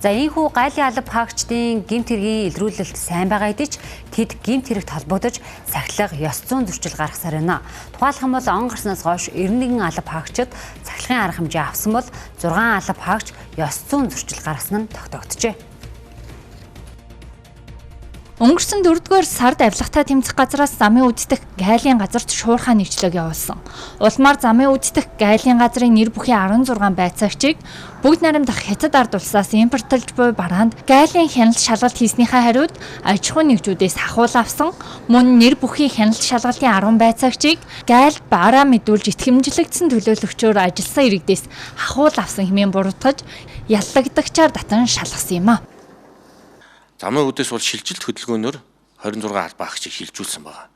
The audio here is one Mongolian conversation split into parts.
За ийхүү гайлын алба хаагчдын гэмт хэргийн илрүүлэлт сайн байгаа хэдий ч тэд гэмт хэрэгт холбогдож цахилга ёс зүйн зөрчил гаргасаар байна. Тухайлх юм бол он гарснаас хойш 91 алба хаагчид цахилгын арга хэмжээ авсан бол 6 алба хаагч ёс зүйн зөрчил гаргасан нь тогтогджээ. Өнгөрсөн 4-р сард авилгатай тэмцэх газраас замын үддэх гайлын газарт шуурхай нэгжлэг явуулсан. Улмаар замын үддэх гайлын газрын нэр бүхий 16 байцаагчийг бүгд найрамдах Хятад ард улсаас импортлж буй бараанд гайлын хяналт шалгалт хийснийхээ хариуд аж ахуй нэгжүүдээс хахуул авсан. Мөн нэр бүхий хяналт шалгалтын 10 байцаагчийг гайлд бараа мэдүүлж итгэмжлэгдсэн төлөөлөгчөөр ажилласан иргэдээс хахуул авсан хэмээн буруутгаж яллагдагчаар татан шалгасан юм а. Замын үдээс бол шилжилт хөдөлгөөнөөр 26 албаа хаагчийг шилжүүлсэн байна.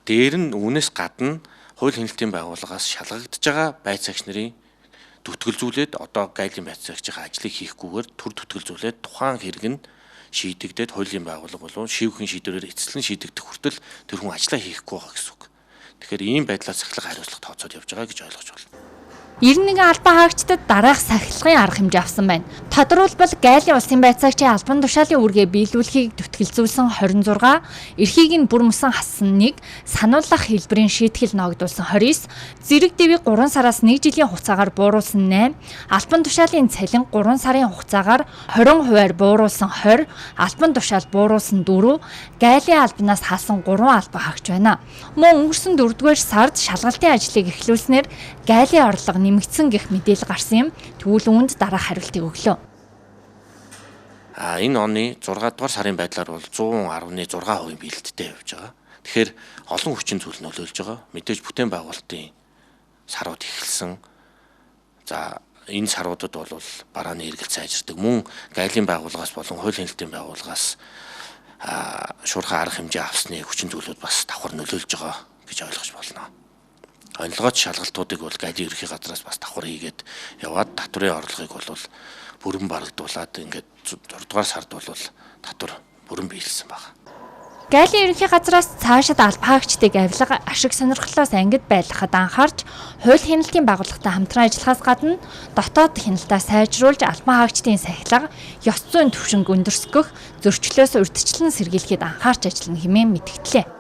Дээр нь үүнээс гадна хууль хяналтын байгууллагаас шалгагдж байгаа байцаагч нарын түтгэлзүүлээд одоо гайлын байцаагчийн ажлыг хийхгүйгээр төр түтгэлзүүлээд тухайн хэрэг нь шийдэгдээд хуулийн байгууллага болон шийвхэн шийдвэрээр эцэслэн шийдэгдэх хүртэл тэр хүн ажлаа хийхгүй байгаа гэсэн үг. Тэгэхээр ийм байдлаар цахилгаан хариуцлага тооцоод явж байгаа гэж ойлгож байна. 91 албаа хаагчдад дараах сахилгын арга хэмжээ авсан байна. Тодорхойлбол гайлын улсын байцаагчийн албан тушаалын үүргээ биелүүлэхийг зүтгэлзүүлсэн 26, эрхийг нь бүр мөсөн хассан 1, сануулгах хэлбэрийн шийтгэл ногдуулсан 29, зэрэг дэвийг 3 сараас 1 жилийн хугацаагаар бууруулсан 8, албан тушаалын цалин 3 сарын хугацаагаар 20 хувиар бууруулсан 20, албан тушаал бууруулсан 4, гайлын албанаас хаалсан 3 албаа хаагч байна. Мөн өнгөрсөн 4-р сард шалгалтын ажлыг эхлүүлснээр гайлын орлого нэмэгдсэн гэх мэдээлэл гарсан юм. Тэгвэл үүнд дараах хариултыг өглөө. Энэ оны 6 дугаар сарын байдлаар бол 110.6% биелэлттэй явж байгаа. Тэгэхээр олон хүчин зүйл нөлөөлж байгаа. Мэдээж бүтээн байгуулалтын сарууд эхэлсэн. За энэ саруудад бол барааны эргэлт сайжирдаг. Мөн гайлын байгууллагаас болон хууль хяналтын байгууллагаас шуурхай арга хэмжээ авсны хүчин зүйлүүд бас давхар нөлөөлж байгаа гэж ойлгож болно. Онилгооч шалгалтуудыг бол гайлын ерхий газраас бас давхар хийгээд яваад татврын орлогыг бол бүрэн барагдуулаад ингээд 6 дугаар сард бол татвар бүрэн биелсэн байна. Гайлын ерөнхий газраас цаашид алба хаагчдыг авилга ашиг сонирхлоос ангид байлгахад анхаарч хууль хяналтын байгууллагатай хамтран ажиллахаас гадна дотоод хяналтаа сайжруулж албан хаагчдын сахилга ёс зүйн түвшинг өндөрсгөх, зөрчлөөс урьдчилан сэргийлэхэд анхаарч ажиллана хэмээн мэдгдлээ.